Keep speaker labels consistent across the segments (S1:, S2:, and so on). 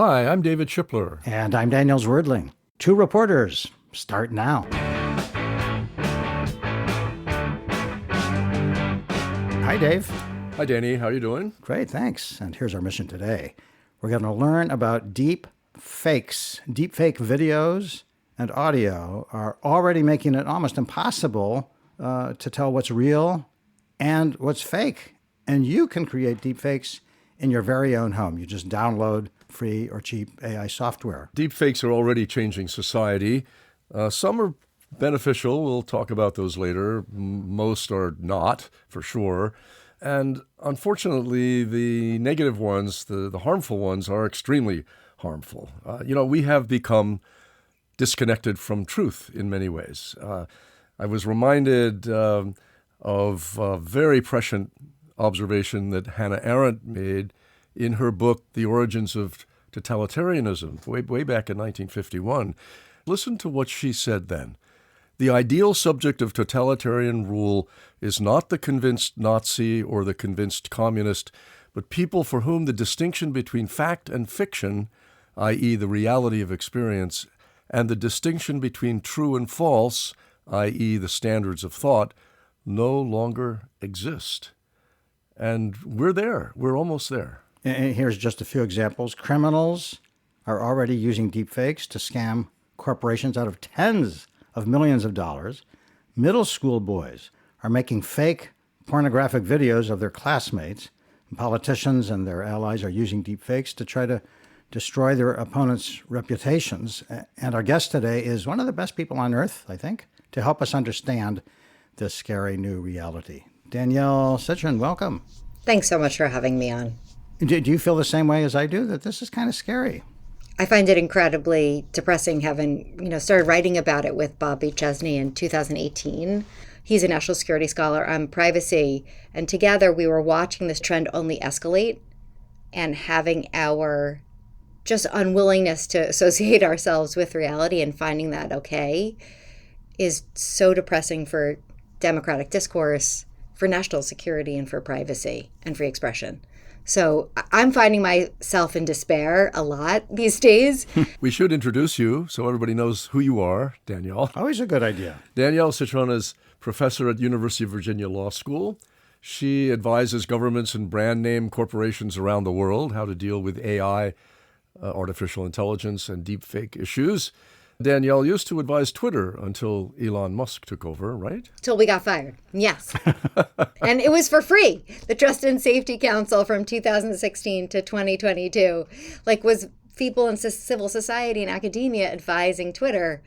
S1: Hi, I'm David Shipler.
S2: And I'm Danielle Citron. Two reporters. Start now. Hi, Dave.
S1: Hi, Danny. How you doing?
S2: Great, thanks. And here's our mission today. We're going to learn about deep fakes. Deep fake videos and audio are already making it almost impossible to tell what's real and what's fake. And you can create deep fakes in your very own home. You just download free or cheap AI software.
S1: Deepfakes are already changing society. Some are beneficial. We'll talk about those later. Most are not, for sure. And unfortunately, the negative ones, the harmful ones, are extremely harmful. We have become disconnected from truth in many ways. I was reminded of a very prescient observation that Hannah Arendt made in her book, The Origins of Totalitarianism, way back in 1951. Listen to what she said then. The ideal subject of totalitarian rule is not the convinced Nazi or the convinced communist, but people for whom the distinction between fact and fiction, i.e. the reality of experience, and the distinction between true and false, i.e. the standards of thought, no longer exist. And we're there. We're almost there.
S2: And here's just a few examples. Criminals are already using deepfakes to scam corporations out of tens of millions of dollars. Middle school boys are making fake pornographic videos of their classmates. Politicians and their allies are using deepfakes to try to destroy their opponents' reputations. And our guest today is one of the best people on earth, I think, to help us understand this scary new reality. Danielle Citron, welcome.
S3: Thanks so much for having me on.
S2: Do you feel the same way as I do, that this is kind of scary?
S3: I find it incredibly depressing, having started writing about it with Bob B. Chesney in 2018. He's a national security scholar on privacy, and together we were watching this trend only escalate and having our just unwillingness to associate ourselves with reality and finding that okay is so depressing for democratic discourse, for national security, and for privacy and free expression. So I'm finding myself in despair a lot these days.
S1: We should introduce you so everybody knows who you are, Danielle.
S2: Always a good idea.
S1: Danielle Citron is professor at University of Virginia Law School. She advises governments and brand name corporations around the world how to deal with AI, artificial intelligence, and deepfake issues. Danielle used to advise Twitter until Elon Musk took over, right?
S3: Till we got fired, yes. And it was for free. The Trust and Safety Council from 2016 to 2022, was people in civil society and academia advising Twitter.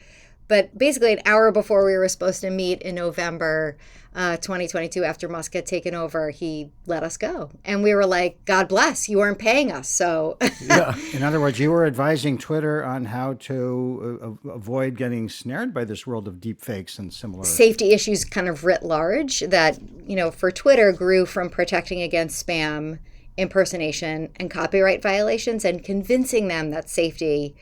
S3: But basically an hour before we were supposed to meet in November 2022, after Musk had taken over, he let us go. And we were like, God bless, you weren't paying us. So
S2: yeah. In other words, you were advising Twitter on how to avoid getting snared by this world of deep fakes and similar
S3: safety issues kind of writ large that, for Twitter grew from protecting against spam, impersonation, and copyright violations, and convincing them that safety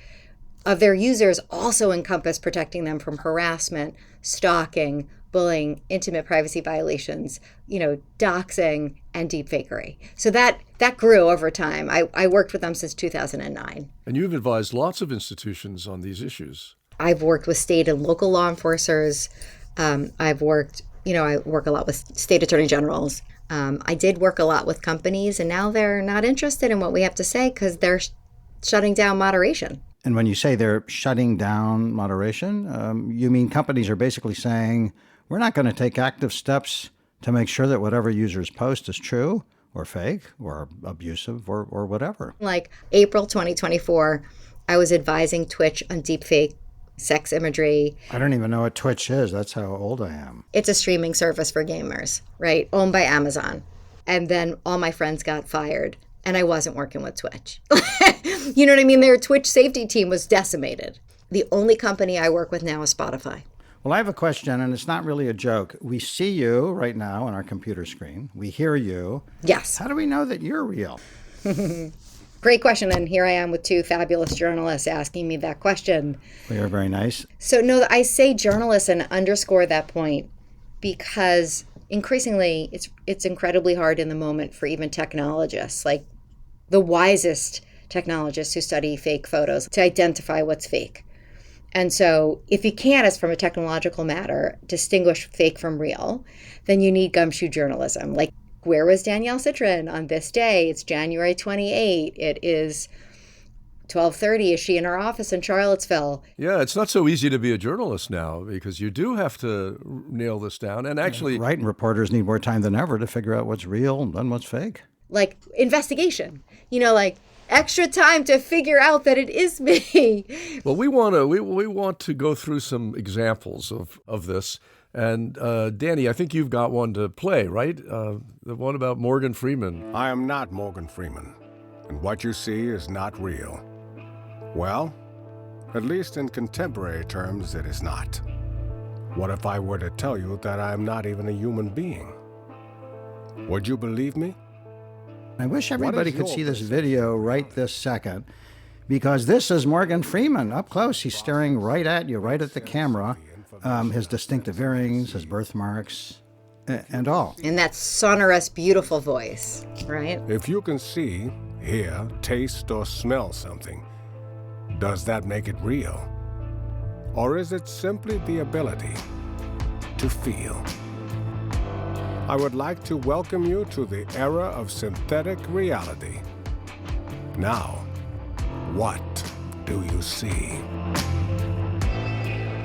S3: of their users also encompass protecting them from harassment, stalking, bullying, intimate privacy violations, doxing, and deepfakery. So that grew over time. I worked with them since 2009.
S1: And you've advised lots of institutions on these issues.
S3: I've worked with state and local law enforcers. I work a lot with state attorney generals. I did work a lot with companies, and now they're not interested in what we have to say because they're shutting down moderation.
S2: And when you say they're shutting down moderation, you mean companies are basically saying, we're not going to take active steps to make sure that whatever users post is true or fake or abusive or whatever.
S3: Like April 2024, I was advising Twitch on deepfake sex imagery.
S2: I don't even know what Twitch is. That's how old I am.
S3: It's a streaming service for gamers, right? Owned by Amazon. And then all my friends got fired. And I wasn't working with Twitch. You know what I mean? Their Twitch safety team was decimated. The only company I work with now is Spotify.
S2: Well, I have a question, and it's not really a joke. We see you right now on our computer screen. We hear you.
S3: Yes.
S2: How do we know that you're real?
S3: Great question. And here I am with two fabulous journalists asking me that question.
S2: Well, you're very nice.
S3: So, no, I say journalists and underscore that point because increasingly it's incredibly hard in the moment for even technologists. Like the wisest technologists who study fake photos to identify what's fake. And so if you can't, as from a technological matter, distinguish fake from real, then you need gumshoe journalism. Like, where was Danielle Citron on this day? It's January 28. It is 12:30. Is she in her office in Charlottesville?
S1: Yeah, it's not so easy to be a journalist now because you do have to nail this down. And actually,
S2: Right, and reporters need more time than ever to figure out what's real and then what's fake.
S3: Like investigation, like extra time to figure out that it is me.
S1: well, we want to go through some examples of this. And Danny, I think you've got one to play, right? The one about Morgan Freeman.
S4: I am not Morgan Freeman, and what you see is not real. Well, at least in contemporary terms, it is not. What if I were to tell you that I am not even a human being? Would you believe me?
S2: I wish everybody could
S4: your
S2: see this
S4: business?
S2: video right this second, because this is Morgan Freeman up close. He's staring right at you, right at the camera. His distinctive earrings, his birthmarks, and all.
S3: And that sonorous, beautiful voice, right?
S4: If you can see, hear, taste, or smell something, does that make it real? Or is it simply the ability to feel? I would like to welcome you to the era of synthetic reality. Now, what do you see?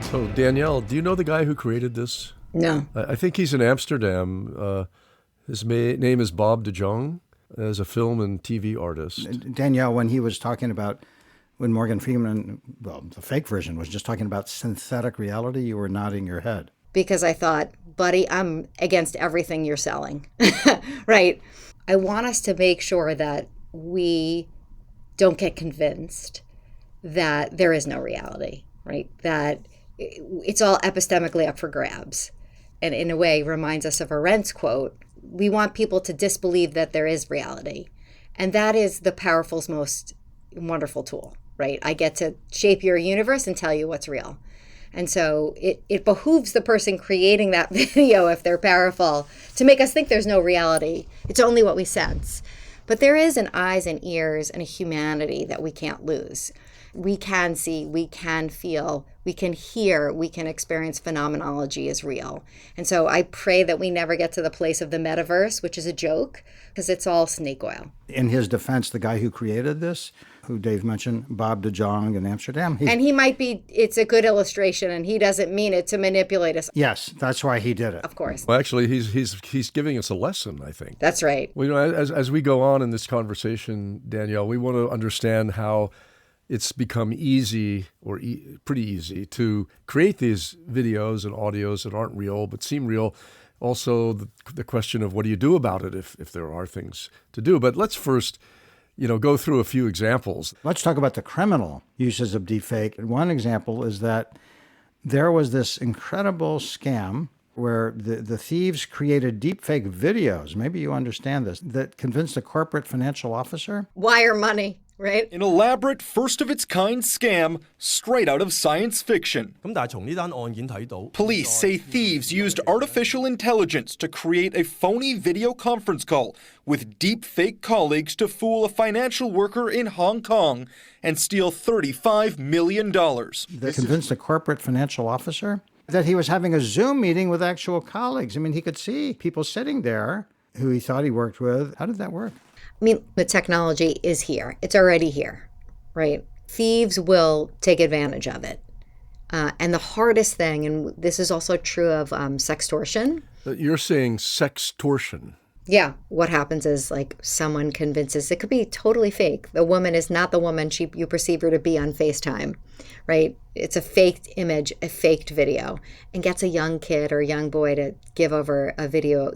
S1: So, Danielle, do you know the guy who created this?
S3: No.
S1: I think he's in Amsterdam. His name is Bob de Jong, as a film and TV artist.
S2: Danielle, when he was talking about, when Morgan Freeman, well, the fake version was just talking about synthetic reality, you were nodding your head.
S3: Because I thought, buddy, I'm against everything you're selling, right? I want us to make sure that we don't get convinced that there is no reality, right? That it's all epistemically up for grabs. And in a way reminds us of Arendt's quote, we want people to disbelieve that there is reality. And that is the powerful, most wonderful tool, right? I get to shape your universe and tell you what's real. And so it behooves the person creating that video, if they're powerful, to make us think there's no reality. It's only what we sense. But there is an eyes and ears and a humanity that we can't lose. We can see, we can feel, we can hear, we can experience phenomenology as real. And so I pray that we never get to the place of the metaverse, which is a joke, because it's all snake oil.
S2: In his defense, the guy who created this, who Dave mentioned, Bob de Jong in Amsterdam.
S3: And he might be, it's a good illustration, and he doesn't mean it to manipulate us.
S2: Yes, that's why he did it.
S3: Of course.
S1: Well, actually, he's giving us a lesson, I think.
S3: That's right.
S1: Well, as we go on in this conversation, Danielle, we want to understand how it's become easy or pretty easy to create these videos and audios that aren't real but seem real. Also, the question of what do you do about it if there are things to do. But let's first, go through a few examples.
S2: Let's talk about the criminal uses of deepfake. One example is that there was this incredible scam where the thieves created deepfake videos, maybe you understand this, that convinced a corporate financial officer.
S3: Wire money, right?
S5: An elaborate, first-of-its-kind scam straight out of science fiction. Police say thieves used artificial intelligence to create a phony video conference call with deep-fake colleagues to fool a financial worker in Hong Kong and steal $35 million.
S2: That convinced a corporate financial officer that he was having a Zoom meeting with actual colleagues. I mean, he could see people sitting there who he thought he worked with. How did that work?
S3: I mean, the technology is here. It's already here, right? Thieves will take advantage of it. And the hardest thing, and this is also true of sextortion.
S1: You're saying sextortion.
S3: Yeah. What happens is someone convinces, it could be totally fake. The woman is not the woman you perceive her to be on FaceTime, right? It's a faked image, a faked video, and gets a young kid or young boy to give over a video,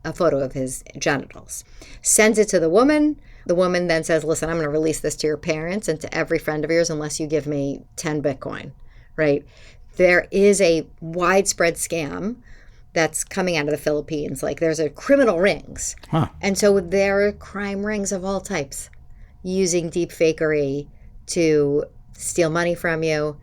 S3: a photo of his genitals. Sends it to the woman. The woman then says, listen, I'm going to release this to your parents and to every friend of yours unless you give me 10 Bitcoin, right? There is a widespread scam that's coming out of the Philippines. There's a criminal rings.
S2: Huh.
S3: And so there are crime rings of all types using deep fakery to steal money from you,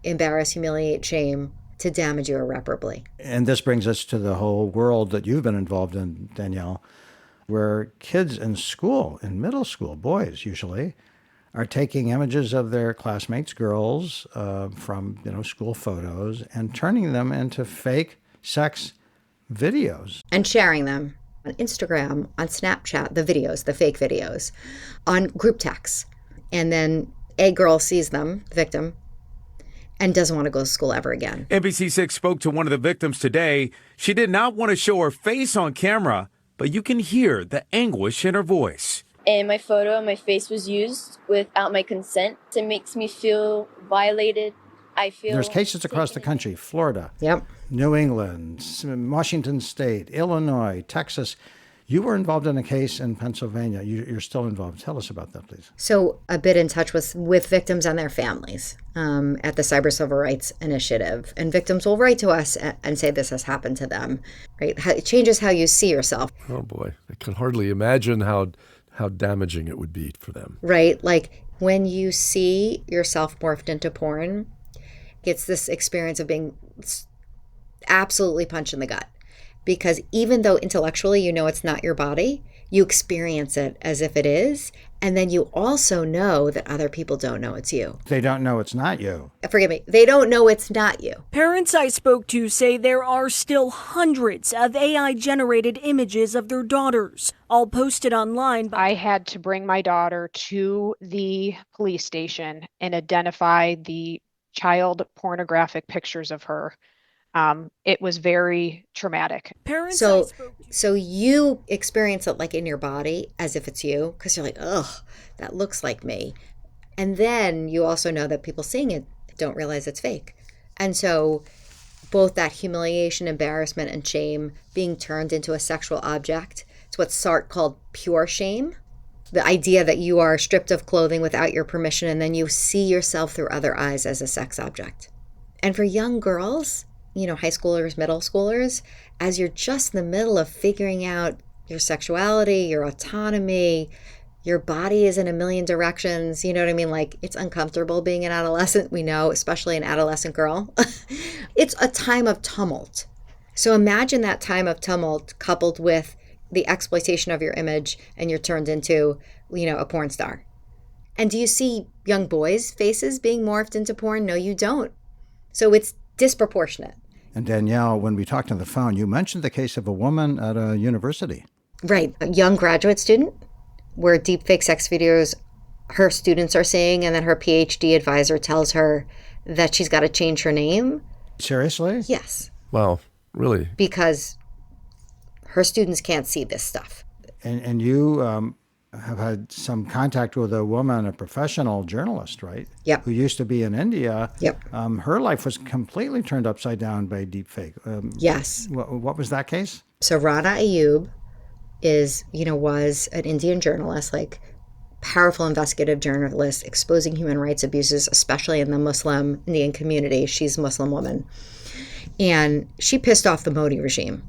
S3: embarrass, humiliate, shame, to damage you irreparably.
S2: And this brings us to the whole world that you've been involved in, Danielle, where kids in school, in middle school, boys usually, are taking images of their classmates, girls, from school photos and turning them into fake sex videos.
S3: And sharing them on Instagram, on Snapchat, the videos, the fake videos, on group texts. And then a girl sees them, the victim, and doesn't want to go to school ever again.
S6: NBC6 spoke to one of the victims today. She did not want to show her face on camera, but you can hear the anguish in her voice.
S7: In my photo, my face was used without my consent. It makes me feel violated.
S2: There's cases across the country, Florida, New England, Washington State, Illinois, Texas. You were involved in a case in Pennsylvania. You're still involved. Tell us about that, please.
S3: So a bit in touch with victims and their families at the Cyber Civil Rights Initiative. And victims will write to us and say this has happened to them. Right? It changes how you see yourself.
S1: Oh, boy. I can hardly imagine how damaging it would be for them.
S3: Right? Like when you see yourself morphed into porn, it's this experience of being absolutely punched in the gut. Because even though intellectually you know it's not your body, you experience it as if it is. And then you also know that other people don't know it's you.
S2: They don't know it's not you.
S3: Forgive me. They don't know it's not you.
S8: Parents I spoke to say there are still hundreds of AI-generated images of their daughters, all posted online.
S9: I had to bring my daughter to the police station and identify the child pornographic pictures of her. It was very traumatic.
S3: So you experience it like in your body as if it's you, because you're like, ugh, that looks like me. And then you also know that people seeing it don't realize it's fake. And so both that humiliation, embarrassment, and shame being turned into a sexual object, it's what Sartre called pure shame. The idea that you are stripped of clothing without your permission, and then you see yourself through other eyes as a sex object. And for young girls, high schoolers, middle schoolers, as you're just in the middle of figuring out your sexuality, your autonomy, your body is in a million directions, you know what I mean? Like, it's uncomfortable being an adolescent, we know, especially an adolescent girl. It's a time of tumult. So imagine that time of tumult coupled with the exploitation of your image, and you're turned into, a porn star. And do you see young boys' faces being morphed into porn? No, you don't. So it's disproportionate.
S2: And Danielle, when we talked on the phone, you mentioned the case of a woman at a university.
S3: Right. A young graduate student where deepfake sex videos her students are seeing, and then her PhD advisor tells her that she's got to change her name.
S2: Seriously?
S3: Yes.
S1: Wow. Really?
S3: Because her students can't see this stuff.
S2: And you have had some contact with a woman, a professional journalist, right?
S3: Yep.
S2: Who used to be in India.
S3: Yep.
S2: Her life was completely turned upside down by deepfake.
S3: Yes.
S2: What was that case?
S3: So Rana Ayub was an Indian journalist, like powerful investigative journalist, exposing human rights abuses, especially in the Muslim Indian community. She's a Muslim woman. And she pissed off the Modi regime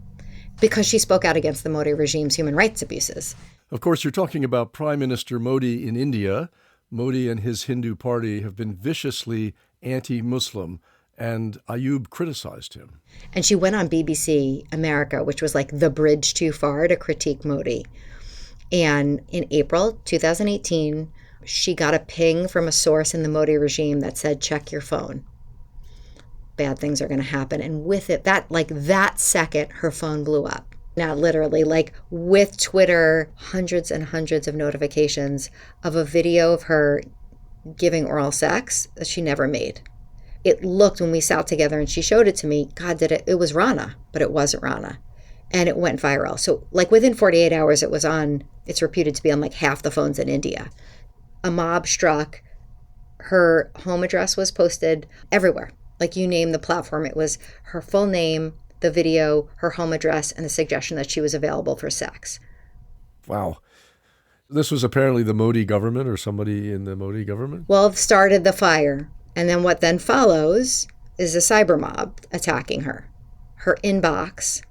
S3: because she spoke out against the Modi regime's human rights abuses.
S1: Of course, you're talking about Prime Minister Modi in India. Modi and his Hindu party have been viciously anti-Muslim, and Ayub criticized him.
S3: And she went on BBC America, which was like the bridge too far to critique Modi. And in April 2018, she got a ping from a source in the Modi regime that said, check your phone. Bad things are going to happen. And with it, that second, her phone blew up. Not literally, like with Twitter, hundreds and hundreds of notifications of a video of her giving oral sex that she never made. It looked, when we sat together and she showed it to me, God, it was Rana, but it wasn't Rana. And it went viral. So like within 48 hours, it's reputed to be on like half the phones in India. A mob struck, her home address was posted everywhere. Like you name the platform, it was her full name, the video, her home address, and the suggestion that she was available for sex.
S1: Wow. This was apparently the Modi government or somebody in the Modi government?
S3: Well, it started the fire. And then what then follows is a cyber mob attacking her. Her inbox,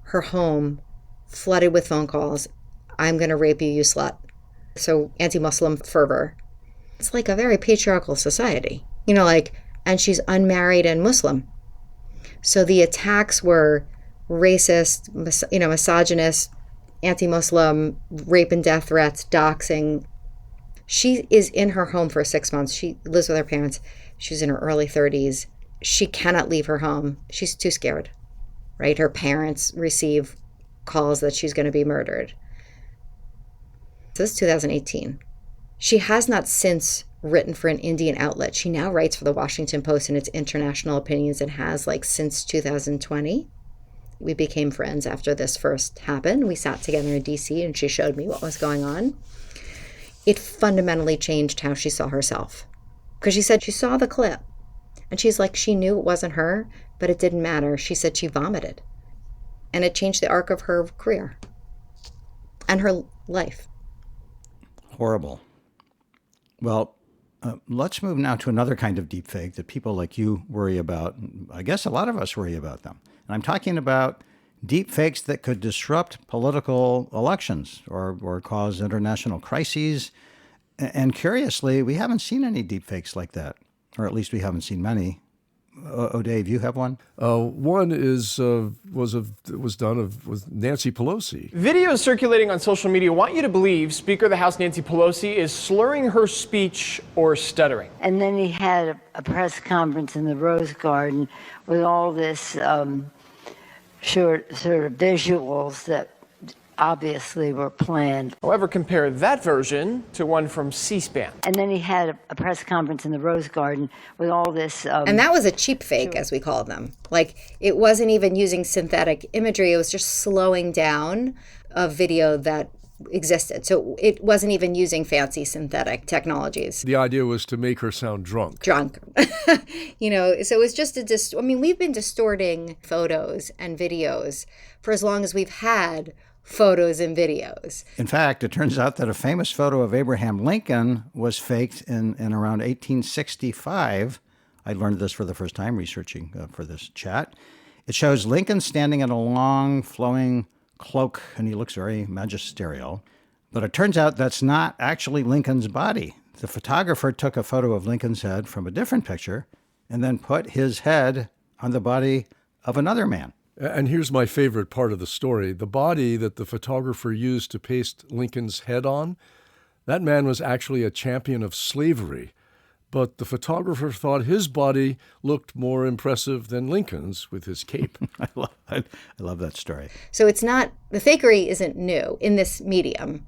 S3: her home, flooded with phone calls. I'm going to rape you, you slut. So anti-Muslim fervor. It's like a very patriarchal society. And she's unmarried and Muslim. So the attacks were racist, misogynist, anti-Muslim, rape and death threats, doxing. She is in her home for 6 months. She lives with her parents. She's in her early 30s. She cannot leave her home. She's too scared, right? Her parents receive calls that she's going to be murdered. This is 2018. She has not since written for an Indian outlet. She now writes for the Washington Post and its international opinions and has since 2020. We became friends after this first happened. We sat together in DC and she showed me what was going on. It fundamentally changed how she saw herself. Because she said she saw the clip and she's like, she knew it wasn't her, but it didn't matter. She said she vomited. And it changed the arc of her career and her life.
S2: Horrible. Well, let's move now to another kind of deepfake that people like you worry about. I guess a lot of us worry about them. And I'm talking about deepfakes that could disrupt political elections or cause international crises. And curiously, we haven't seen any deepfakes like that, or at least we haven't seen many. Dave, you have one?
S1: One was done with Nancy Pelosi.
S10: Videos circulating on social media want you to believe Speaker of the House Nancy Pelosi is slurring her speech or stuttering.
S11: And then he had a press conference in the Rose Garden with all this sort of visuals that obviously were planned.
S10: However, compare that version to one from C-SPAN.
S11: And then he had a press conference in the Rose Garden with all this...
S3: and that was a cheap fake, as we called them. It wasn't even using synthetic imagery. It was just slowing down a video that existed. So it wasn't even using fancy synthetic technologies.
S1: The idea was to make her sound drunk.
S3: So it was just we've been distorting photos and videos for as long as we've had photos and videos.
S2: In fact, it turns out that a famous photo of Abraham Lincoln was faked in around 1865. I learned this for the first time researching for this chat. It shows Lincoln standing in a long, flowing cloak, and he looks very magisterial. But it turns out that's not actually Lincoln's body. The photographer took a photo of Lincoln's head from a different picture and then put his head on the body of another man.
S1: And here's my favorite part of the story. The body that the photographer used to paste Lincoln's head on, that man was actually a champion of slavery. But the photographer thought his body looked more impressive than Lincoln's with his cape.
S2: I love that story.
S3: So it's not, the fakery isn't new in this medium.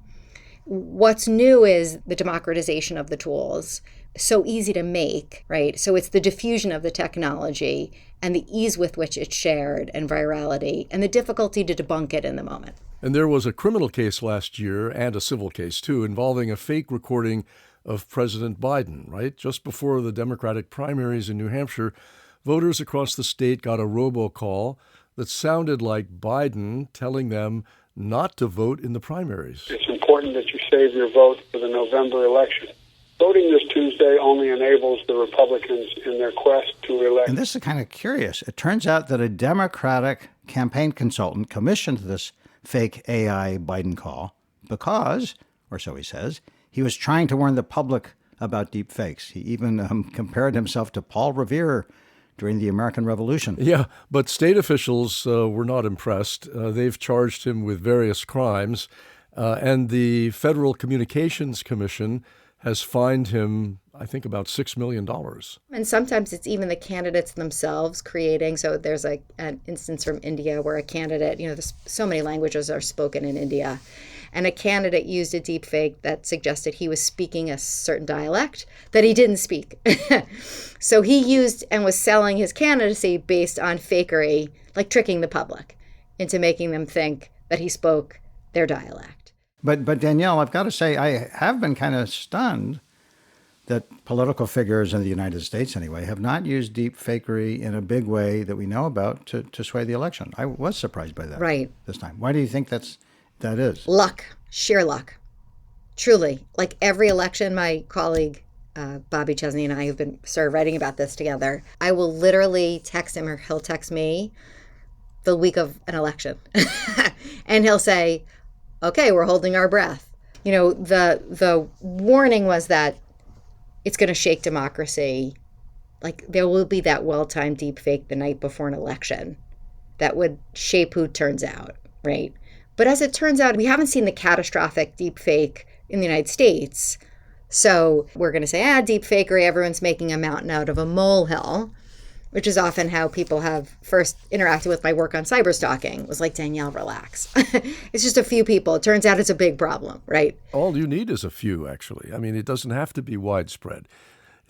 S3: What's new is the democratization of the tools. So easy to make, right? So it's the diffusion of the technology and the ease with which it's shared and virality and the difficulty to debunk it in the moment.
S1: And there was a criminal case last year and a civil case too involving a fake recording of President Biden, right? Just before the Democratic primaries in New Hampshire, voters across the state got a robocall that sounded like Biden telling them not to vote in the primaries.
S12: It's important that you save your vote for the November election. Voting this Tuesday only enables the Republicans in their quest to elect.
S2: And this is kind of curious. It turns out that a Democratic campaign consultant commissioned this fake AI Biden call because, or so he says, he was trying to warn the public about deep fakes. He even compared himself to Paul Revere during the American Revolution.
S1: Yeah, but state officials were not impressed. They've charged him with various crimes, and the Federal Communications Commission has fined him, I think, about $6 million.
S3: And sometimes it's even the candidates themselves creating. So there's an instance from India where a candidate, there's so many languages are spoken in India, and a candidate used a deep fake that suggested he was speaking a certain dialect that he didn't speak. So he used and was selling his candidacy based on fakery, like tricking the public into making them think that he spoke their dialect.
S2: But Danielle, I've got to say, I have been kind of stunned that political figures in the United States, anyway, have not used deep fakery in a big way that we know about to sway the election. I was surprised by that this time. Why do you think that is?
S3: Luck, sheer luck. Truly. Like every election, my colleague, Bobby Chesney, and I have been writing about this together. I will literally text him or he'll text me the week of an election. And he'll say, okay, we're holding our breath. The warning was that it's going to shake democracy. Like there will be that well-timed deep fake the night before an election that would shape who turns out, right? But as it turns out, we haven't seen the catastrophic deep fake in the United States So we're going to say, deep fakery, everyone's making a mountain out of a molehill, which is often how people have first interacted with my work on cyberstalking. It was like, Danielle, relax. It's just a few people. It turns out it's a big problem, right?
S1: All you need is a few, actually. I mean, it doesn't have to be widespread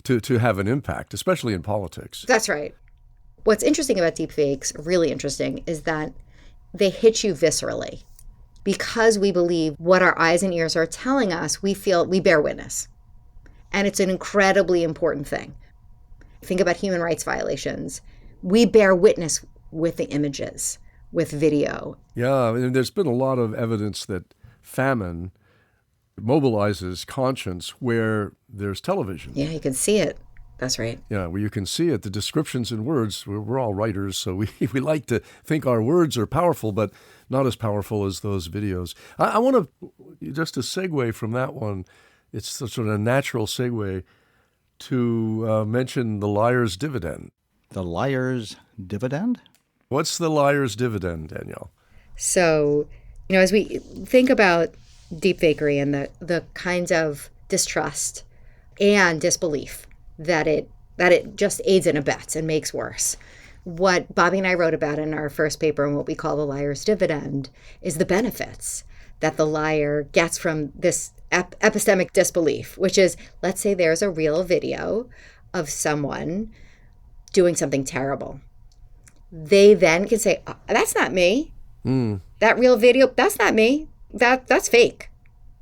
S1: to have an impact, especially in politics.
S3: That's right. What's interesting about deepfakes, really interesting, is that they hit you viscerally. Because we believe what our eyes and ears are telling us, we bear witness. And it's an incredibly important thing. Think about human rights violations. We bear witness with the images, with video.
S1: Yeah, I mean, there's been a lot of evidence that famine mobilizes conscience where there's television.
S3: Yeah, you can see it. That's right.
S1: Yeah, where you can see it. The descriptions in words, we're all writers, so we like to think our words are powerful, but not as powerful as those videos. I want to, just a segue from that one, it's sort of a natural segue to mention the liar's dividend.
S2: The liar's dividend?
S1: What's the liar's dividend, Danielle?
S3: So, as we think about deepfakery and the kinds of distrust and disbelief that it just aids and abets and makes worse. What Bobby and I wrote about in our first paper and what we call the liar's dividend is the benefits that the liar gets from this epistemic disbelief, which is, let's say there's a real video of someone doing something terrible. They then can say, that's not me. That real video, that's not me. That's fake.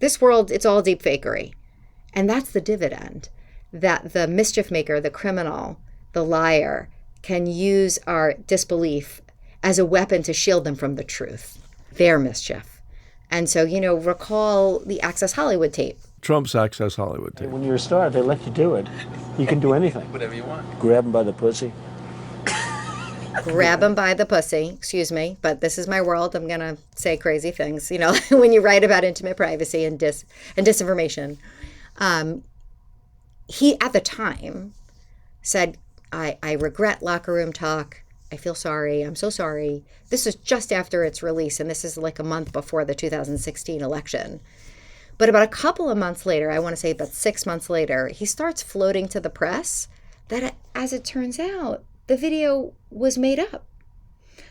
S3: This world, it's all deep fakery. And that's the dividend that the mischief maker, the criminal, the liar can use our disbelief as a weapon to shield them from the truth, their mischief. And so, recall the Access Hollywood tape.
S1: Trump's Access Hollywood tape.
S13: When you're a star, they let you do it. You can do anything.
S14: Whatever you want.
S13: Grab them by the pussy.
S3: Grab them by the pussy, excuse me, but this is my world. I'm going to say crazy things, when you write about intimate privacy and disinformation. He, at the time, said, I regret locker room talk. I feel sorry. I'm so sorry. This is just after its release, and this is like a month before the 2016 election. But about a couple of months later, I want to say about 6 months later, he starts floating to the press that, as it turns out, the video was made up.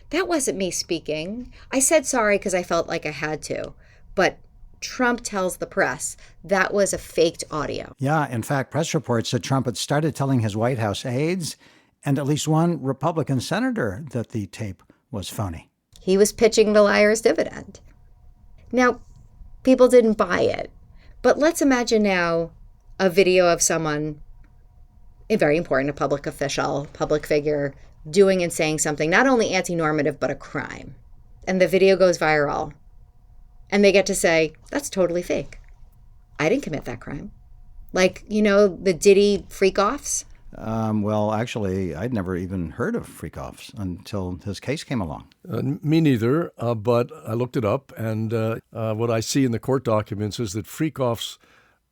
S3: That wasn't me speaking. I said sorry because I felt like I had to, but Trump tells the press that was a faked audio.
S2: Yeah, in fact, press reports said Trump had started telling his White House aides and at least one Republican senator that the tape was phony.
S3: He was pitching the liar's dividend. Now, people didn't buy it, but let's imagine now a video of someone, very important, a public official, public figure, doing and saying something not only anti-normative, but a crime. And the video goes viral. And they get to say, that's totally fake. I didn't commit that crime. Like, the Diddy freak-offs?
S2: Well, actually, I'd never even heard of freak-offs until his case came along.
S1: Me neither, but I looked it up, and what I see in the court documents is that freak-offs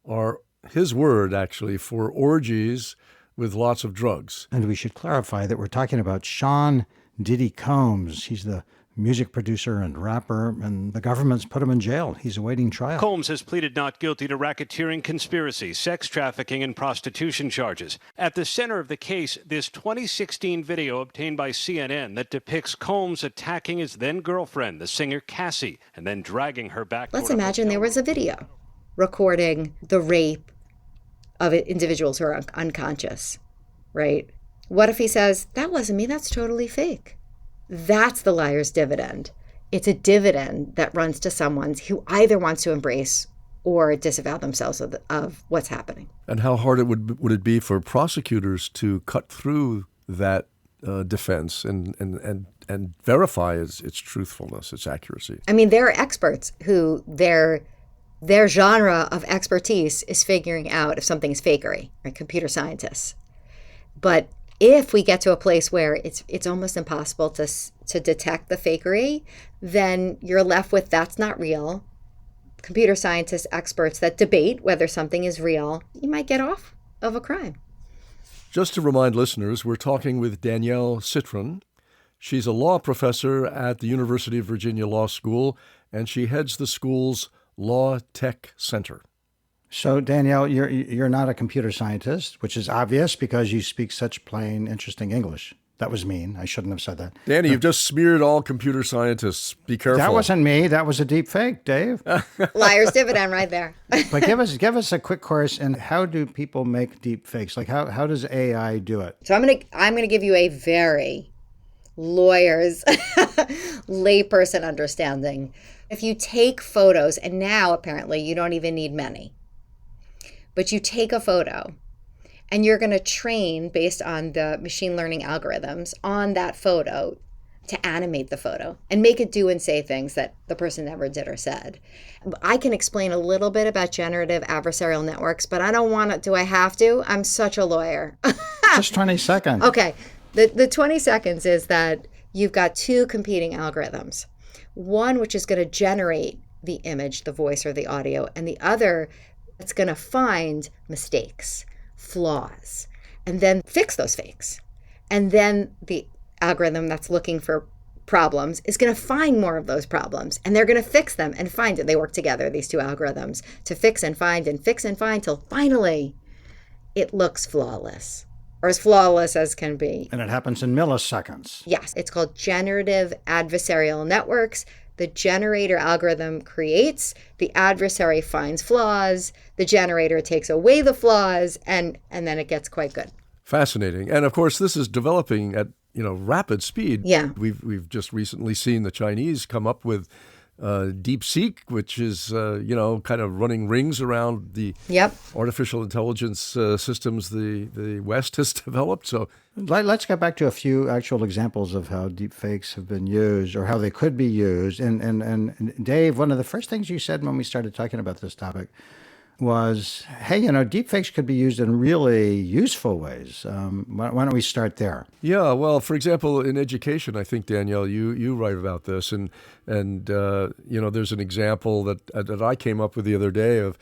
S1: are his word, actually, for orgies with lots of drugs.
S2: And we should clarify that we're talking about Sean Diddy Combs. He's the music producer and rapper, and the government's put him in jail. He's awaiting trial.
S15: Combs has pleaded not guilty to racketeering, conspiracy, sex trafficking, and prostitution charges. At the center of the case, this 2016 video obtained by CNN that depicts Combs attacking his then-girlfriend, the singer Cassie, and then dragging her back.
S3: Let's imagine there was a video recording the rape of individuals who are unconscious, right? What if he says, that wasn't me, that's totally fake? That's the liar's dividend. It's a dividend that runs to someone who either wants to embrace or disavow themselves of what's happening.
S1: And how hard would it be for prosecutors to cut through that defense and verify its truthfulness, its accuracy?
S3: I mean, there are experts who their genre of expertise is figuring out if something is fakery, right? Computer scientists. But if we get to a place where it's almost impossible to detect the fakery, then you're left with that's not real. Computer scientists, experts that debate whether something is real, you might get off of a crime.
S1: Just to remind listeners, we're talking with Danielle Citron. She's a law professor at the University of Virginia Law School, and she heads the school's Law Tech Center.
S2: So, Danielle, you're not a computer scientist, which is obvious because you speak such plain, interesting English. That was mean. I shouldn't have said that.
S1: Danny, you've just smeared all computer scientists. Be careful.
S2: That wasn't me. That was a deep fake, Dave.
S3: Liar's dividend right there.
S2: But give us a quick course in how do people make deep fakes? Like how does AI do it?
S3: So I'm gonna give you a very lawyer's layperson understanding. If you take photos, and now apparently you don't even need many, but you take a photo and you're going to train based on the machine learning algorithms on that photo to animate the photo and make it do and say things that the person never did or said. I can explain a little bit about generative adversarial networks, but I don't want to. Do I have to? I'm such a lawyer.
S2: Just 20 seconds.
S3: Okay. The 20 seconds is that you've got two competing algorithms. One which is going to generate the image, the voice, or the audio, and the other that's going to find mistakes, flaws, and then fix those fakes. And then the algorithm that's looking for problems is going to find more of those problems, and they're going to fix them and find it. They work together, these two algorithms, to fix and find till finally it looks flawless, or as flawless as can be.
S2: And it happens in milliseconds.
S3: Yes, it's called generative adversarial networks. The generator algorithm creates, the adversary finds flaws, the generator takes away the flaws, and then it gets quite good.
S1: Fascinating. And of course, this is developing at rapid speed.
S3: Yeah.
S1: We've just recently seen the Chinese come up with DeepSeek, which is kind of running rings around the artificial intelligence systems the West has developed. So
S2: let's get back to a few actual examples of how deepfakes have been used or how they could be used. And Dave, one of the first things you said when we started talking about this topic was, hey, deepfakes could be used in really useful ways. Why don't we start there?
S1: Yeah, well, for example, in education, I think, Danielle, you write about this, and there's an example that I came up with the other day of,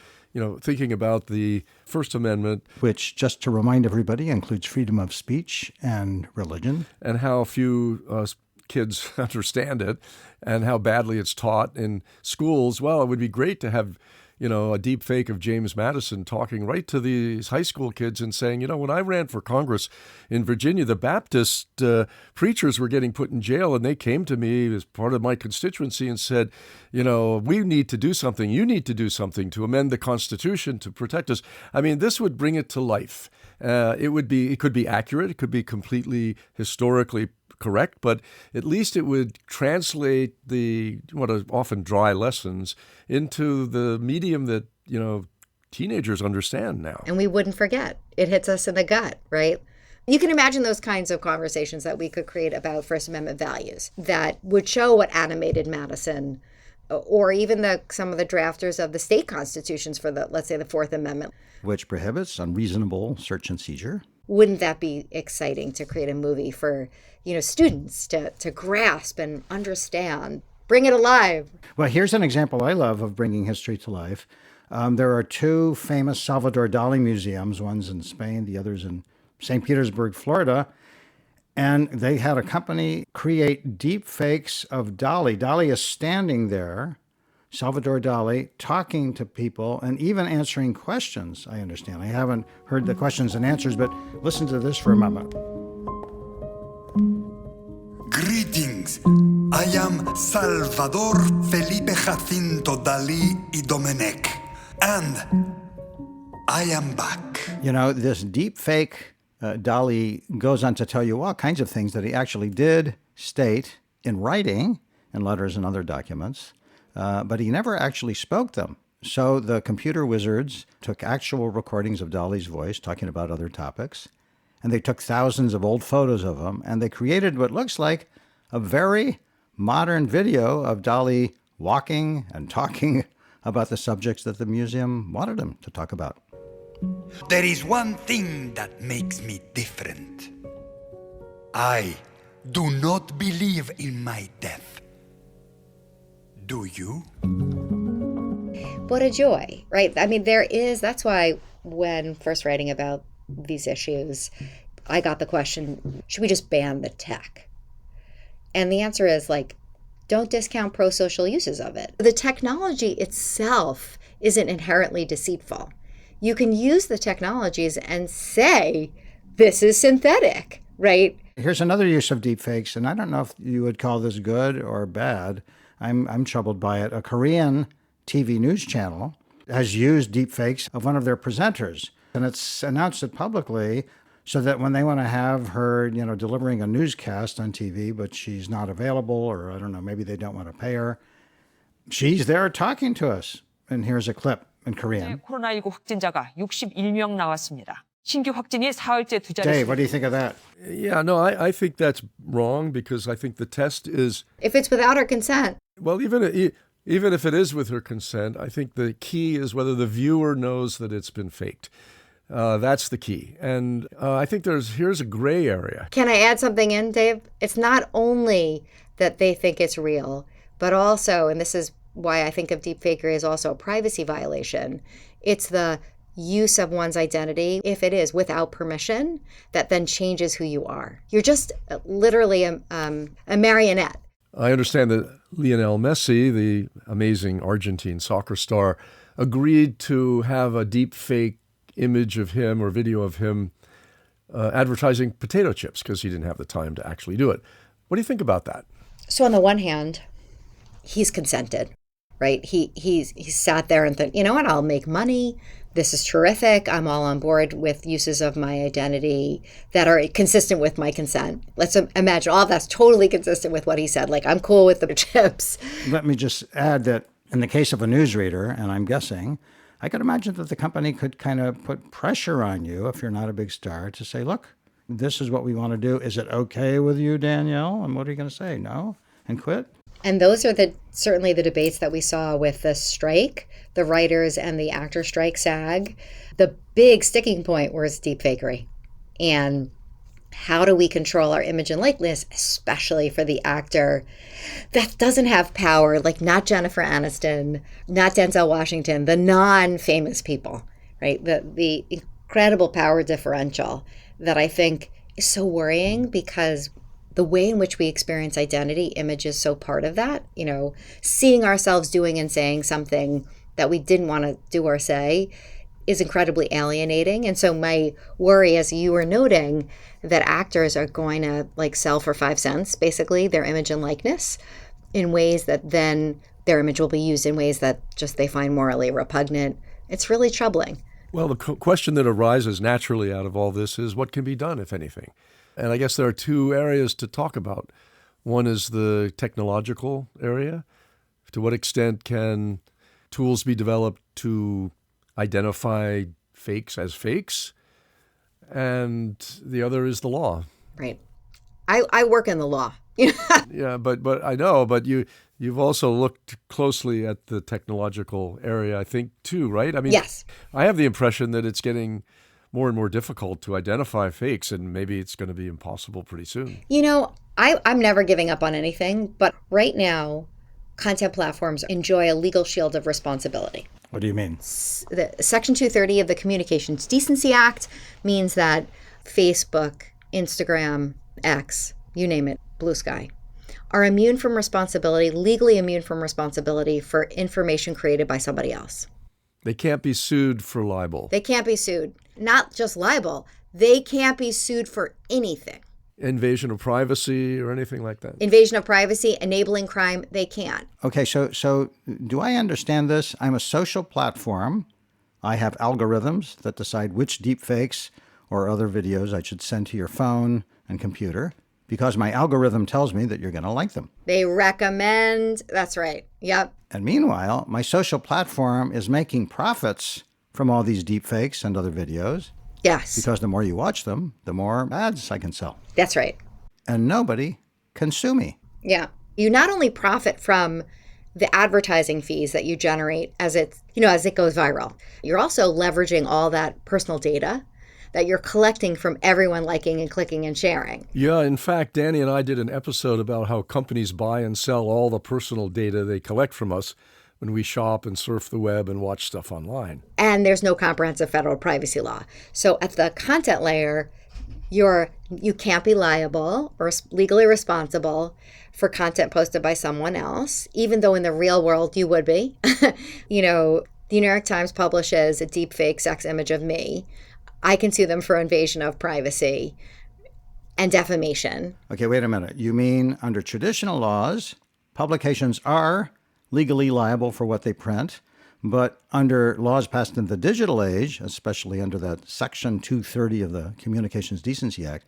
S1: thinking about the First Amendment,
S2: which, just to remind everybody, includes freedom of speech and religion,
S1: and how few kids understand it, and how badly it's taught in schools. Well, it would be great to have a deep fake of James Madison talking right to these high school kids and saying, when I ran for Congress in Virginia, the Baptist preachers were getting put in jail, and they came to me as part of my constituency and said, we need to do something. You need to do something to amend the Constitution to protect us. I mean, this would bring it to life. It could be accurate. It could be completely historically correct, but at least it would translate what are often dry lessons into the medium that, teenagers understand now.
S3: And we wouldn't forget. It hits us in the gut, right? You can imagine those kinds of conversations that we could create about First Amendment values that would show what animated Madison, or even some of the drafters of the state constitutions for let's say the Fourth Amendment,
S2: which prohibits unreasonable search and seizure.
S3: Wouldn't that be exciting to create a movie for, students to grasp and understand, bring it alive?
S2: Well, here's an example I love of bringing history to life. There are two famous Salvador Dali museums, one's in Spain, the other's in St. Petersburg, Florida. And they had a company create deep fakes of Dali. Dali is standing there, Salvador Dali, talking to people and even answering questions, I understand. I haven't heard the questions and answers, but listen to this for a moment.
S14: Greetings. I am Salvador Felipe Jacinto Dali y Domenech, and I am back.
S2: This deep fake Dali goes on to tell you all kinds of things that he actually did state in writing, in letters and other documents, but he never actually spoke them. So the computer wizards took actual recordings of Dali's voice talking about other topics, and they took thousands of old photos of him, and they created what looks like a very modern video of Dali walking and talking about the subjects that the museum wanted him to talk about.
S14: There is one thing that makes me different. I do not believe in my death. Do you?
S3: What a joy, right? I mean, that's why when first writing about these issues, I got the question, should we just ban the tech? And the answer is don't discount pro-social uses of it. The technology itself isn't inherently deceitful. you can use the technologies and say, this is synthetic, right?
S2: Here's another use of deepfakes, and I don't know if you would call this good or bad. I'm troubled by it. A Korean TV news channel has used deepfakes of one of their presenters, and it's announced it publicly so that when they want to have her, delivering a newscast on TV, but she's not available, or I don't know, maybe they don't want to pay her, she's there talking to us. And here's a clip in Korean.
S16: 코로나19 확진자가 61명 나왔습니다. 신규 확진이 4일째 두 자릿수.
S2: Dave, what do you think of that?
S1: Yeah, no, I think that's wrong because I think the test is...
S3: If it's without her consent.
S1: Well, even if it is with her consent, I think the key is whether the viewer knows that it's been faked. That's the key. And I think here's a gray area.
S3: Can I add something in, Dave? It's not only that they think it's real, but also, and this is why I think of deepfakery as also a privacy violation, it's the use of one's identity, if it is without permission, that then changes who you are. You're just literally a marionette.
S1: I understand that Lionel Messi, the amazing Argentine soccer star, agreed to have a deep fake image of him or video of him advertising potato chips because he didn't have the time to actually do it. What do you think about that?
S3: So on the one hand, he's consented, right? He's sat there and thought, you know what, I'll make money. This is terrific. I'm all on board with uses of my identity that are consistent with my consent. Let's imagine all of that's totally consistent with what he said. Like, I'm cool with the chips.
S2: Let me just add that in the case of a newsreader, and I'm guessing, I could imagine that the company could kind of put pressure on you if you're not a big star to say, look, this is what we want to do. Is it okay with you, Danielle? And what are you going to say? No? And quit?
S3: And those are certainly the debates that we saw with the strike, the writers and the actor strike, SAG. The big sticking point was deepfakery. And how do we control our image and likeness, especially for the actor that doesn't have power, like not Jennifer Aniston, not Denzel Washington, the non-famous people, right? The incredible power differential that I think is so worrying because the way in which we experience identity, image is so part of that. Seeing ourselves doing and saying something that we didn't want to do or say is incredibly alienating. And so my worry, as you were noting, that actors are going to sell for 5 cents, basically, their image and likeness in ways that then their image will be used in ways that just they find morally repugnant. It's really troubling.
S1: Well, the question that arises naturally out of all this is what can be done, if anything? And I guess there are two areas to talk about. One is the technological area. To what extent can tools be developed to identify fakes as fakes? And the other is the law.
S3: Right. I work in the law.
S1: Yeah, but I know, but you've also looked closely at the technological area, I think, too, right? I mean,
S3: yes.
S1: I have the impression that it's getting more and more difficult to identify fakes, and maybe it's going to be impossible pretty soon.
S3: I'm never giving up on anything, but right now, content platforms enjoy a legal shield of responsibility.
S2: What do you mean?
S3: Section 230 of the Communications Decency Act means that Facebook, Instagram, X, you name it, Blue Sky, are immune from responsibility, legally immune from responsibility for information created by somebody else.
S1: They can't be sued for libel.
S3: They can't be sued. Not just libel. They can't be sued for anything.
S1: Invasion of privacy or anything like that.
S3: Invasion of privacy, enabling crime, they can't.
S2: Okay, so do I understand this? I'm a social platform. I have algorithms that decide which deepfakes or other videos I should send to your phone and computer because my algorithm tells me that you're going to like them.
S3: They recommend. That's right. Yep.
S2: And meanwhile, my social platform is making profits from all these deepfakes and other videos.
S3: Yes.
S2: Because the more you watch them, the more ads I can sell.
S3: That's right.
S2: And nobody can sue me.
S3: Yeah. You not only profit from the advertising fees that you generate as it goes viral, you're also leveraging all that personal data that you're collecting from everyone liking and clicking and sharing.
S1: Yeah, in fact, Danny and I did an episode about how companies buy and sell all the personal data they collect from us when we shop and surf the web and watch stuff online.
S3: And there's no comprehensive federal privacy law. So at the content layer, you can't be liable or legally responsible for content posted by someone else, even though in the real world you would be. the New York Times publishes a deepfake sex image of me, I can sue them for invasion of privacy and defamation.
S2: Okay, wait a minute. You mean under traditional laws, publications are legally liable for what they print, but under laws passed in the digital age, especially under that Section 230 of the Communications Decency Act,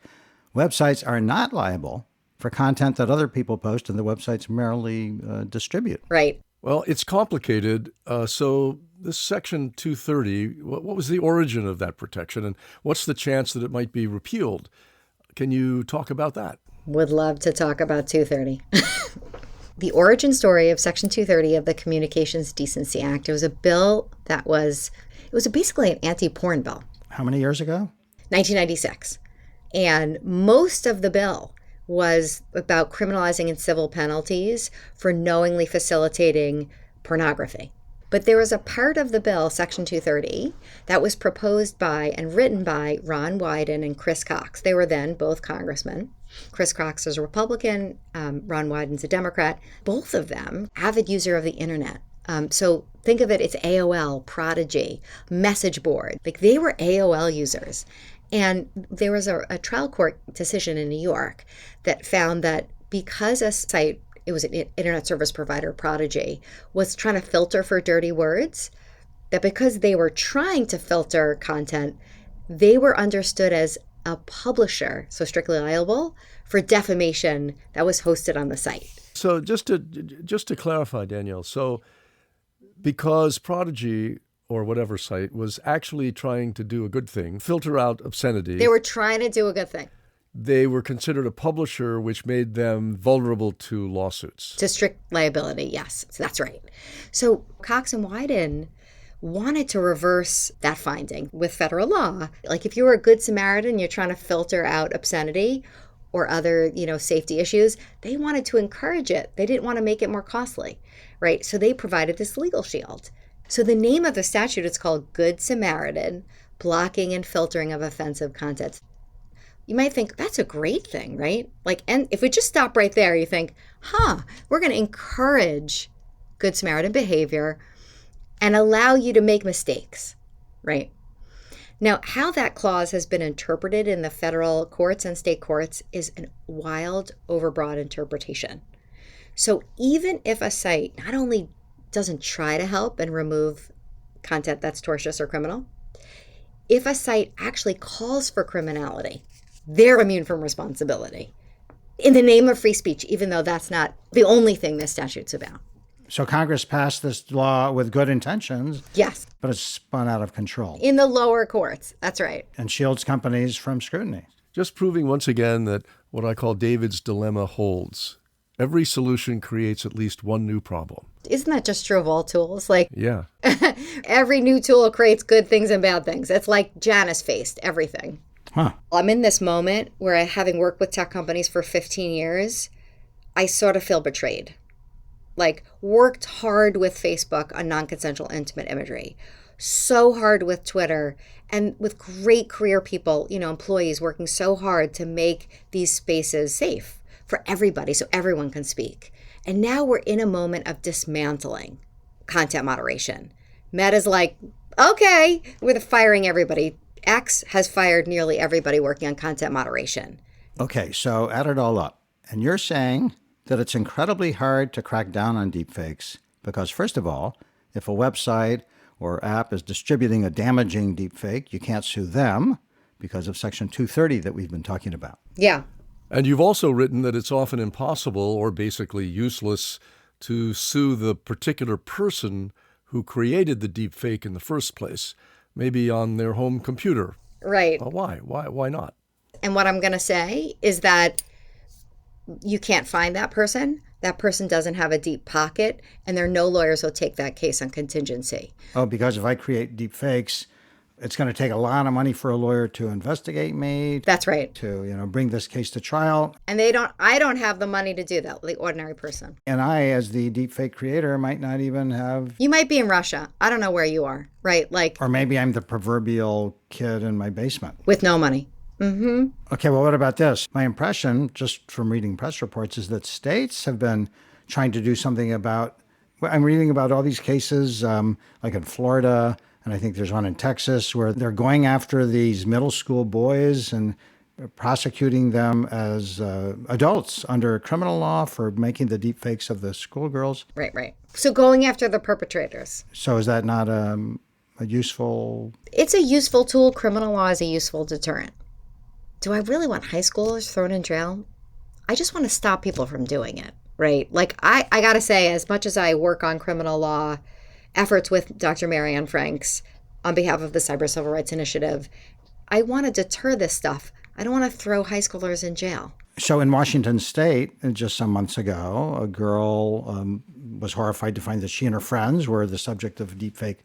S2: websites are not liable for content that other people post and the websites merely distribute.
S3: Right.
S1: Well, it's complicated. So this Section 230, what was the origin of that protection, and what's the chance that it might be repealed? Can you talk about that?
S3: Would love to talk about 230. The origin story of Section 230 of the Communications Decency Act, it was a bill that was basically an anti-porn bill.
S2: How many years ago?
S3: 1996. And most of the bill was about criminalizing and civil penalties for knowingly facilitating pornography. But there was a part of the bill, Section 230, that was proposed by and written by Ron Wyden and Chris Cox. They were then both congressmen. Chris Cox is a Republican, Ron Wyden's a Democrat. Both of them avid user of the internet. So think of it's AOL, Prodigy, message board. Like they were AOL users. And there was a trial court decision in New York that found that because a site, it was an internet service provider, Prodigy, was trying to filter for dirty words, that because they were trying to filter content, they were understood as a publisher, so strictly liable, for defamation that was hosted on the site.
S1: So just to clarify, Danielle, so because Prodigy or whatever site was actually trying to do a good thing, filter out obscenity.
S3: They were trying to do a good thing.
S1: They were considered a publisher, which made them vulnerable to lawsuits.
S3: To strict liability, yes. That's right. So Cox and Wyden wanted to reverse that finding with federal law. Like if you were a good Samaritan, you're trying to filter out obscenity or other, safety issues, they wanted to encourage it. They didn't want to make it more costly, right? So they provided this legal shield. So the name of the statute is called Good Samaritan, Blocking and Filtering of Offensive Content. You might think that's a great thing, right? And if we just stop right there, you think, we're going to encourage Good Samaritan behavior and allow you to make mistakes, right? Now, how that clause has been interpreted in the federal courts and state courts is a wild, overbroad interpretation. So even if a site not only doesn't try to help and remove content that's tortious or criminal, if a site actually calls for criminality, they're immune from responsibility in the name of free speech, even though that's not the only thing this statute's about.
S2: So Congress passed this law with good intentions.
S3: Yes.
S2: But it's spun out of control.
S3: In the lower courts. That's right.
S2: And shields companies from scrutiny.
S1: Just proving once again that what I call David's dilemma holds. Every solution creates at least one new problem.
S3: Isn't that just true of all tools?
S1: Yeah.
S3: Every new tool creates good things and bad things. It's like Janice faced everything. I'm in this moment where, having worked with tech companies for 15 years, I sort of feel betrayed. Worked hard with Facebook on non-consensual intimate imagery, so hard with Twitter, and with great career people, employees working so hard to make these spaces safe for everybody so everyone can speak. And now we're in a moment of dismantling content moderation. Meta's like, okay, we're firing everybody. X has fired nearly everybody working on content moderation.
S2: Okay, so add it all up. And you're saying that it's incredibly hard to crack down on deepfakes because, first of all, if a website or app is distributing a damaging deepfake, you can't sue them because of Section 230 that we've been talking about.
S3: Yeah.
S1: And you've also written that it's often impossible or basically useless to sue the particular person who created the deepfake in the first place, maybe on their home computer.
S3: Right.
S1: Why? Why not?
S3: And what I'm going to say is that you can't find that person. That person doesn't have a deep pocket, and there are no lawyers who'll take that case on contingency.
S2: Oh, because if I create deep fakes, it's going to take a lot of money for a lawyer to investigate me.
S3: That's right.
S2: To, bring this case to trial.
S3: And I don't have the money to do that, the ordinary person.
S2: And I, as the deepfake creator, might not even have...
S3: You might be in Russia. I don't know where you are, right?
S2: Or maybe I'm the proverbial kid in my basement.
S3: With no money. Mm-hmm.
S2: Okay, well, what about this? My impression, just from reading press reports, is that states have been trying to do something about I'm reading about all these cases, like in Florida, and I think there's one in Texas, where they're going after these middle school boys and prosecuting them as adults under criminal law for making the deep fakes of the schoolgirls.
S3: Right. So going after the perpetrators.
S2: So is that not a useful...
S3: It's a useful tool. Criminal law is a useful deterrent. Do I really want high schoolers thrown in jail? I just want to stop people from doing it, right? Like, I got to say, as much as I work on criminal law efforts with Dr. Marianne Franks on behalf of the Cyber Civil Rights Initiative, I want to deter this stuff. I don't want to throw high schoolers in jail.
S2: So in Washington State, just some months ago, a girl was horrified to find that she and her friends were the subject of deepfake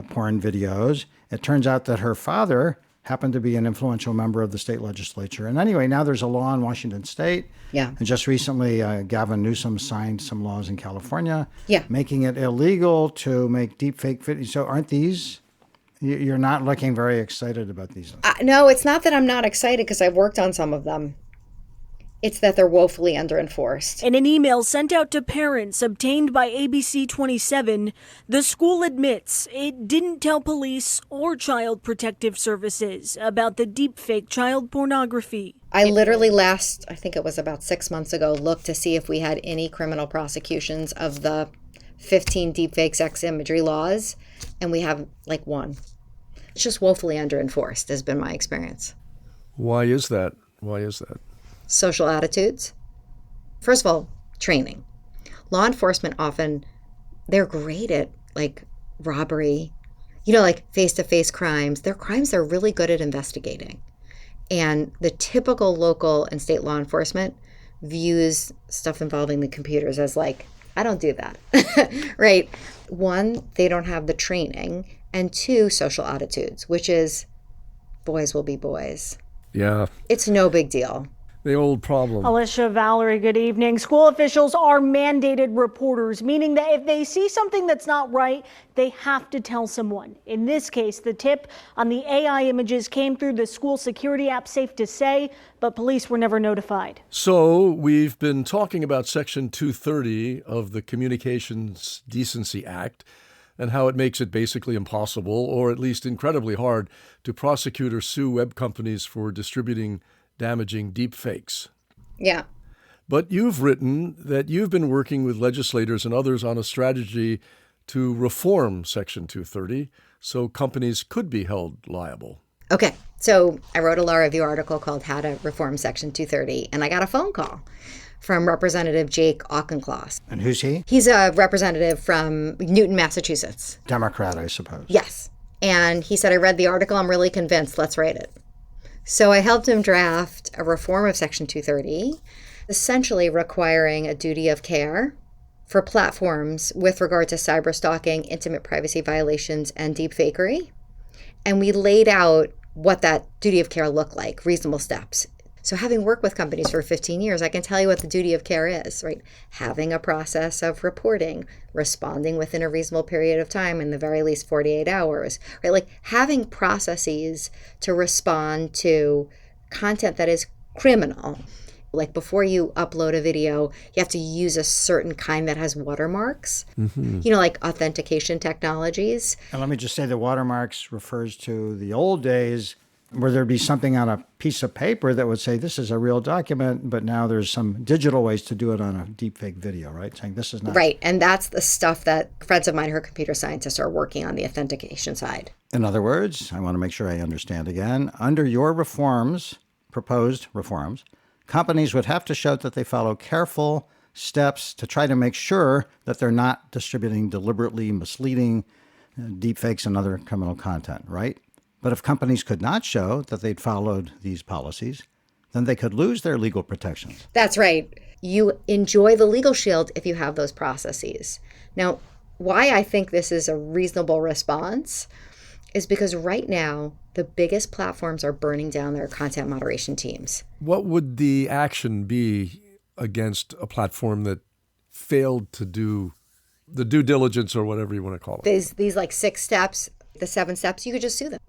S2: porn videos. It turns out that her father happened to be an influential member of the state legislature. And anyway, now there's a law in Washington State.
S3: Yeah.
S2: And just recently, Gavin Newsom signed some laws in California,
S3: yeah,
S2: making it illegal to make deepfake videos. So aren't these... You're not looking very excited about these.
S3: No, it's not that I'm not excited because I've worked on some of them. It's that they're woefully underenforced.
S8: In an email sent out to parents obtained by ABC 27, the school admits it didn't tell police or Child Protective Services about the deepfake child pornography.
S3: I literally I think it was about 6 months ago, looked to see if we had any criminal prosecutions of the 15 deepfake sex imagery laws, and we have like one. It's just woefully underenforced, has been my experience.
S1: Why is that?
S3: Social attitudes. First of all, training. Law enforcement often, they're great at like robbery, like face-to-face crimes. They're crimes they're really good at investigating. And the typical local and state law enforcement views stuff involving the computers as like, I don't do that, right? One, they don't have the training, and two, social attitudes, which is boys will be boys.
S1: Yeah.
S3: It's no big deal.
S1: The old problem.
S8: Alicia, Valerie, good evening. School officials are mandated reporters, meaning that if they see something that's not right, they have to tell someone. In this case, the tip on the AI images came through the school security app, Safe to Say, but police were never notified.
S1: So we've been talking about Section 230 of the Communications Decency Act and how it makes it basically impossible, or at least incredibly hard, to prosecute or sue web companies for distributing damaging deepfakes.
S3: Yeah.
S1: But you've written that you've been working with legislators and others on a strategy to reform Section 230 so companies could be held liable.
S3: Okay. So I wrote a law review article called How to Reform Section 230, and I got a phone call from Representative Jake Auchincloss.
S2: And who's he?
S3: He's a representative from Newton, Massachusetts.
S2: Democrat, I suppose.
S3: Yes. And he said, I read the article. I'm really convinced. Let's write it. So I helped him draft a reform of Section 230, essentially requiring a duty of care for platforms with regard to cyber stalking, intimate privacy violations, and deep fakery. And we laid out what that duty of care looked like, reasonable steps. So having worked with companies for 15 years, I can tell you what the duty of care is, right? Having a process of reporting, responding within a reasonable period of time, in the very least 48 hours, right? Like having processes to respond to content that is criminal. Like before you upload a video, you have to use a certain kind that has watermarks, like authentication technologies.
S2: And let me just say the watermarks refers to the old days where there'd be something on a piece of paper that would say this is a real document, but now there's some digital ways to do it on a deepfake video, right? Saying this is not.
S3: Right. And that's the stuff that friends of mine who are computer scientists are working on, the authentication side.
S2: In other words, I want to make sure I understand again, under your proposed reforms, companies would have to show that they follow careful steps to try to make sure that they're not distributing deliberately misleading deepfakes and other criminal content, right? But if companies could not show that they'd followed these policies, then they could lose their legal protections.
S3: That's right. You enjoy the legal shield if you have those processes. Now, why I think this is a reasonable response is because right now, the biggest platforms are burning down their content moderation teams.
S1: What would the action be against a platform that failed to do the due diligence or whatever you want to call it?
S3: These like 6 steps, the 7 steps, you could just sue them.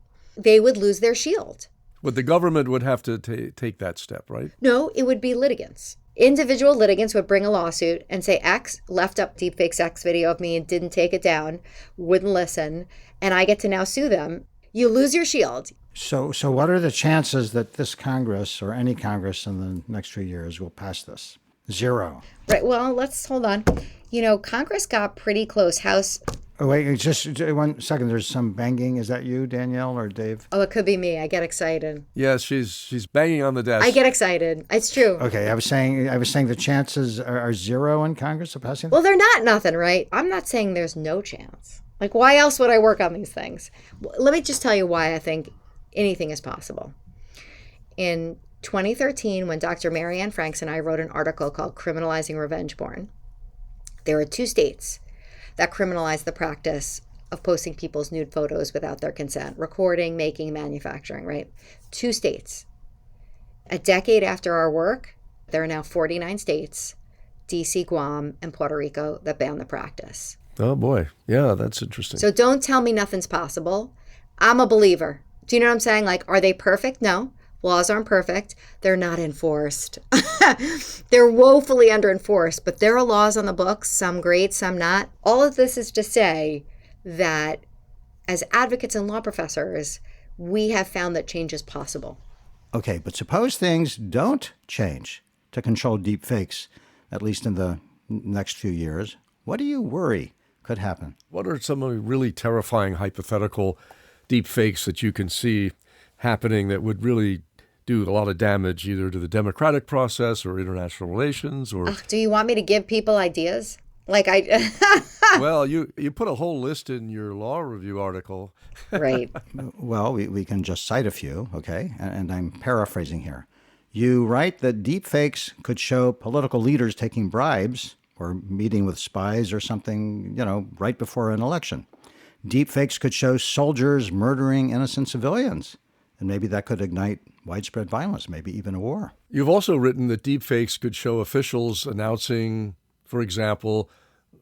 S3: They would lose their shield.
S1: But the government would have to take that step, right?
S3: No, it would be litigants. Individual litigants would bring a lawsuit and say X left up deepfake sex video of me and didn't take it down, wouldn't listen, and I get to now sue them. You lose your shield.
S2: So what are the chances that this Congress or any Congress in the next few years will pass this? Zero.
S3: Right. Well, let's hold on. Congress got pretty close. House.
S2: Oh, wait, just 1 second. There's some banging. Is that you, Danielle, or Dave?
S3: Oh, it could be me. I get excited.
S1: Yes, she's banging on the desk.
S3: I get excited. It's true.
S2: Okay, I was saying the chances are zero in Congress of passing.
S3: Well, they're not nothing, right? I'm not saying there's no chance. Like, why else would I work on these things? Let me just tell you why I think anything is possible. In 2013, when Dr. Marianne Franks and I wrote an article called Criminalizing Revenge Porn, there were 2 states that criminalized the practice of posting people's nude photos without their consent, recording, making, manufacturing, right? 2 states. A decade after our work, there are now 49 states, DC, Guam, and Puerto Rico, that ban the practice.
S1: Oh, boy. Yeah, that's interesting.
S3: So don't tell me nothing's possible. I'm a believer. Do you know what I'm saying? Like, are they perfect? No. Laws aren't perfect. They're not enforced. They're woefully under-enforced, but there are laws on the books, some great, some not. All of this is to say that as advocates and law professors, we have found that change is possible.
S2: Okay, but suppose things don't change to control deep fakes, at least in the next few years. What do you worry could happen?
S1: What are some of the really terrifying hypothetical deep fakes that you can see happening that would really do a lot of damage either to the democratic process or international relations? Or
S3: do you want me to give people ideas?
S1: Well, you put a whole list in your law review article.
S3: Right.
S2: Well, we can just cite a few, okay? And I'm paraphrasing here. You write that deep fakes could show political leaders taking bribes or meeting with spies or something, right before an election. Deep fakes could show soldiers murdering innocent civilians. And maybe that could ignite widespread violence, maybe even a war.
S1: You've also written that deepfakes could show officials announcing, for example,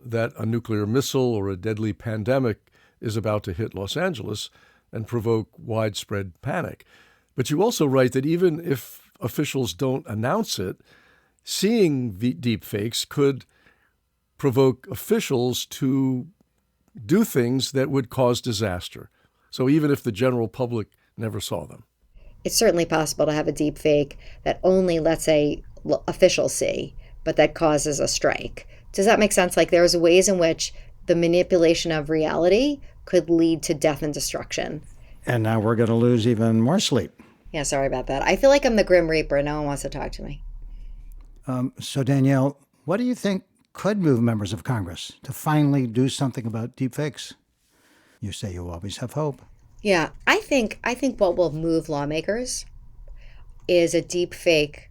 S1: that a nuclear missile or a deadly pandemic is about to hit Los Angeles and provoke widespread panic. But you also write that even if officials don't announce it, seeing the deepfakes could provoke officials to do things that would cause disaster. So even if the general public never saw them.
S3: It's certainly possible to have a deep fake that only, let's say, officials see, but that causes a strike. Does that make sense? Like, there's ways in which the manipulation of reality could lead to death and destruction.
S2: And now we're going to lose even more sleep.
S3: Yeah, sorry about that. I feel like I'm the Grim Reaper. No one wants to talk to me.
S2: So, Danielle, what do you think could move members of Congress to finally do something about deepfakes? You say you always have hope.
S3: Yeah, I think what will move lawmakers is a deep fake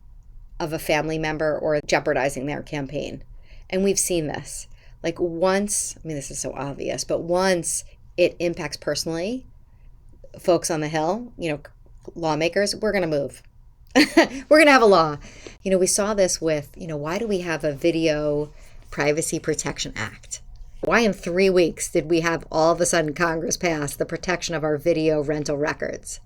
S3: of a family member or jeopardizing their campaign. And we've seen this. Like once, I mean, this is so obvious, but once it impacts personally, folks on the Hill, lawmakers, we're going to move. We're going to have a law. We saw this with, why do we have a Video Privacy Protection Act? Why in 3 weeks did we have all of a sudden Congress pass the protection of our video rental records?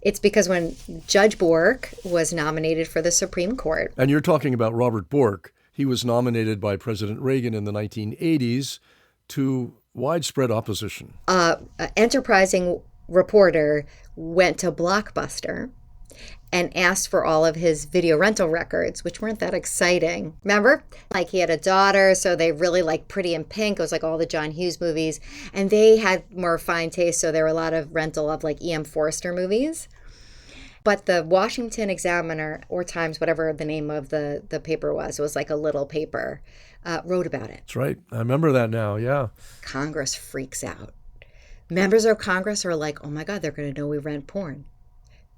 S3: It's because when Judge Bork was nominated for the Supreme Court.
S1: And you're talking about Robert Bork. He was nominated by President Reagan in the 1980s to widespread opposition.
S3: An enterprising reporter went to Blockbuster and asked for all of his video rental records, which weren't that exciting. Remember? Like he had a daughter, so they really liked Pretty in Pink. It was like all the John Hughes movies. And they had more fine taste, so there were a lot of rental of like E.M. Forster movies. But the Washington Examiner, or Times, whatever the name of the paper was, it was like a little paper, wrote about it.
S1: That's right. I remember that now, yeah.
S3: Congress freaks out. Members of Congress are like, oh my God, they're going to know we rent porn.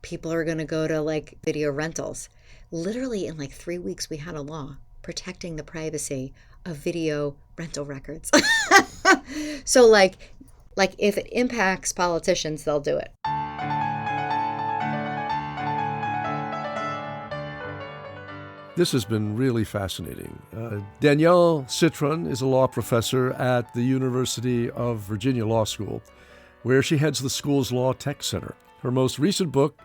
S3: People are going to go to like video rentals. Literally in like 3 weeks, we had a law protecting the privacy of video rental records. So like if it impacts politicians, they'll do it.
S1: This has been really fascinating. Danielle Citron is a law professor at the University of Virginia Law School, where she heads the school's Law Tech Center. Her most recent book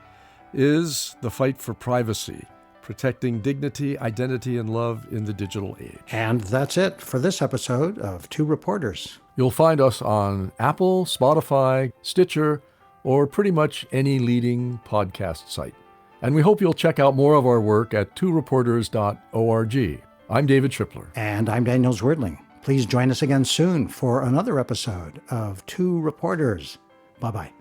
S1: is The Fight for Privacy, protecting dignity, identity, and love in the digital age.
S2: And that's it for this episode of Two Reporters.
S1: You'll find us on Apple, Spotify, Stitcher, or pretty much any leading podcast site. And we hope you'll check out more of our work at tworeporters.org. I'm David Tripler.
S2: And I'm Daniel Zwerdling. Please join us again soon for another episode of Two Reporters. Bye-bye.